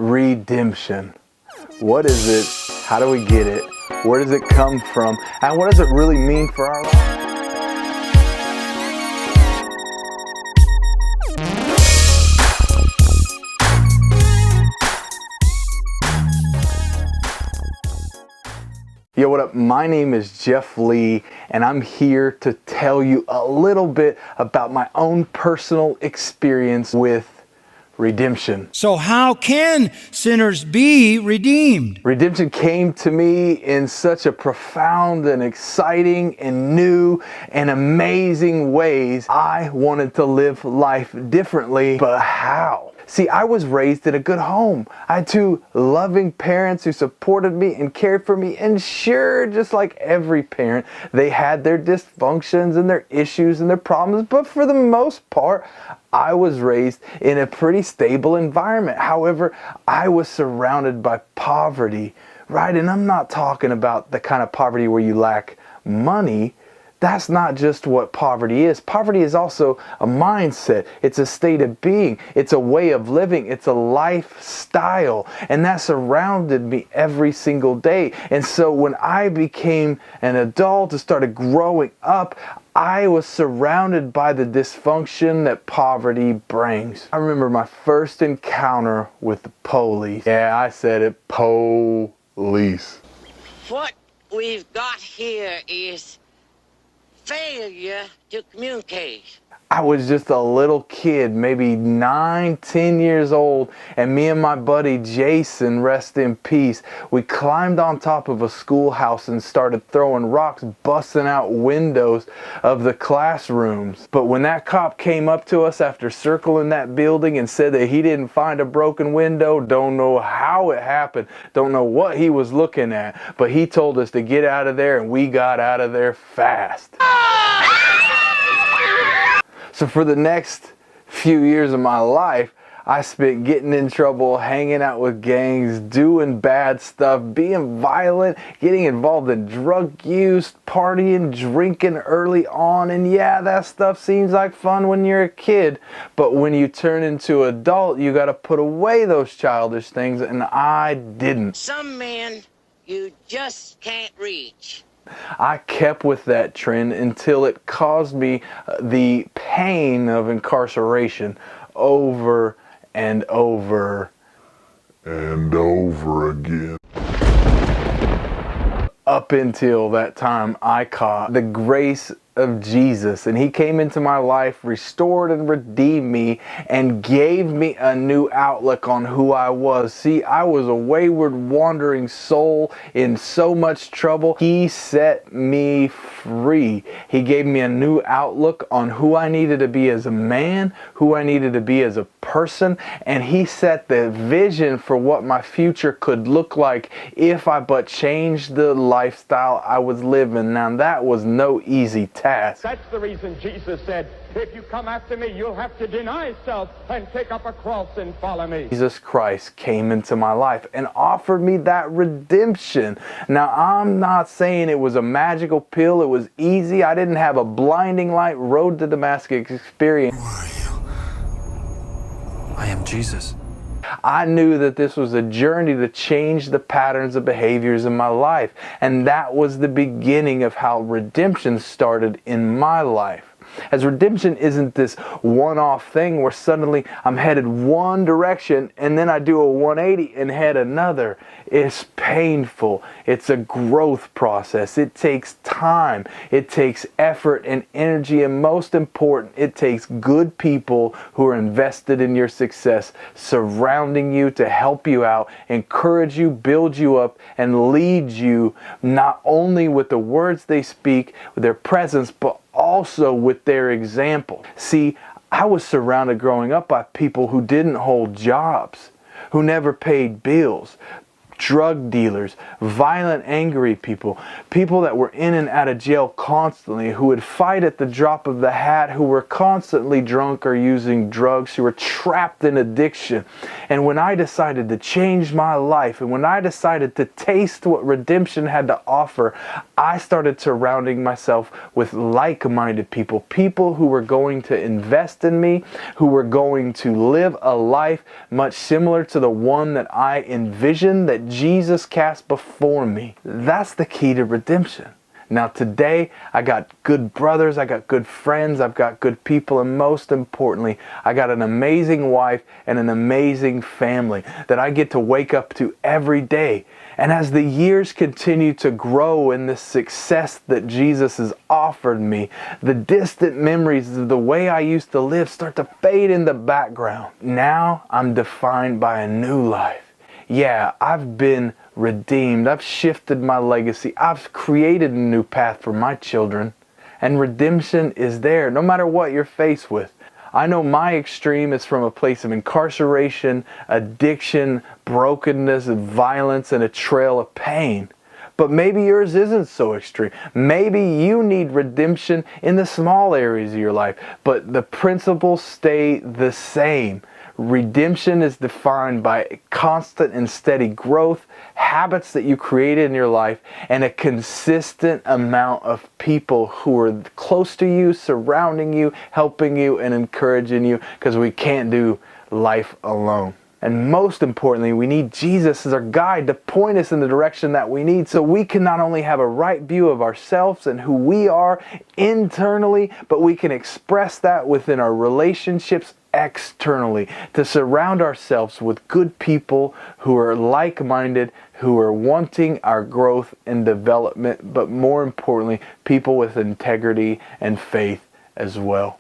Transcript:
redemption. What is it? How do we get it? Where does it come from? And what does it really mean for our lives? Yo, what up? My name is Jeff Lee, and I'm here to tell you a little bit about my own personal experience with redemption. So how can sinners be redeemed? Redemption came to me in such a profound and exciting and new and amazing ways. I wanted to live life differently, but how? See, I was raised in a good home. I had two loving parents who supported me and cared for me. And sure, just like every parent, they had their dysfunctions and their issues and their problems. But for the most part, I was raised in a pretty stable environment. However, I was surrounded by poverty, right? And I'm not talking about the kind of poverty where you lack money. That's not just what poverty is. Poverty is also a mindset. It's a state of being. It's a way of living. It's a lifestyle. And that surrounded me every single day. And so when I became an adult and started growing up, I was surrounded by the dysfunction that poverty brings. I remember my first encounter with the police. Yeah, I said it, police. What we've got here is failure to communicate. I was just a little kid, maybe 9, 10 years old, and me and my buddy Jason, rest in peace, we climbed on top of a schoolhouse and started throwing rocks, busting out windows of the classrooms. But when that cop came up to us after circling that building and said that he didn't find a broken window, don't know how it happened, don't know what he was looking at, but he told us to get out of there, and we got out of there fast. So for the next few years of my life, I spent getting in trouble, hanging out with gangs, doing bad stuff, being violent, getting involved in drug use, partying, drinking early on. And yeah, that stuff seems like fun when you're a kid. But when you turn into an adult, you got to put away those childish things, and I didn't. Some men you just can't reach. I kept with that trend until it caused me the pain of incarceration over and over and over again. Up until that time, I caught the grace of Jesus, and he came into my life, restored and redeemed me, and gave me a new outlook on who I was. See, I was a wayward, wandering soul in so much trouble. He set me free. He gave me a new outlook on who I needed to be as a man, who I needed to be as a person, and he set the vision for what my future could look like if I but changed the lifestyle I was living. Now, that was no easy task. That's the reason Jesus said, if you come after me, you'll have to deny self and take up a cross and follow me. Jesus Christ came into my life and offered me that redemption. Now, I'm not saying it was a magical pill. It was easy. I didn't have a blinding light road to Damascus experience. Who are you? I am Jesus. I knew that this was a journey to change the patterns of behaviors in my life. And that was the beginning of how redemption started in my life. As redemption isn't this one-off thing where suddenly I'm headed one direction and then I do a 180 and head another. It's painful. It's a growth process. It takes time. It takes effort and energy, and most important, it takes good people who are invested in your success, surrounding you to help you out, encourage you, build you up, and lead you not only with the words they speak, with their presence, but also with their example. See, I was surrounded growing up by people who didn't hold jobs, who never paid bills, drug dealers, violent, angry people, people that were in and out of jail constantly, who would fight at the drop of the hat, who were constantly drunk or using drugs, who were trapped in addiction. And when I decided to change my life, and when I decided to taste what redemption had to offer, I started surrounding myself with like-minded people, people who were going to invest in me, who were going to live a life much similar to the one that I envisioned, that Jesus cast before me. That's the key to redemption. Now today, I got good brothers, I got good friends, I've got good people, and most importantly, I got an amazing wife and an amazing family that I get to wake up to every day. And as the years continue to grow in this success that Jesus has offered me, the distant memories of the way I used to live start to fade in the background. Now I'm defined by a new life. Yeah, I've been redeemed. I've shifted my legacy. I've created a new path for my children. And redemption is there, no matter what you're faced with. I know my extreme is from a place of incarceration, addiction, brokenness, violence, and a trail of pain. But maybe yours isn't so extreme. Maybe you need redemption in the small areas of your life, but the principles stay the same. Redemption is defined by constant and steady growth, habits that you created in your life, and a consistent amount of people who are close to you, surrounding you, helping you, and encouraging you, because we can't do life alone. And most importantly, we need Jesus as our guide to point us in the direction that we need, so we can not only have a right view of ourselves and who we are internally, but we can express that within our relationships externally, to surround ourselves with good people who are like-minded, who are wanting our growth and development, but more importantly, people with integrity and faith as well.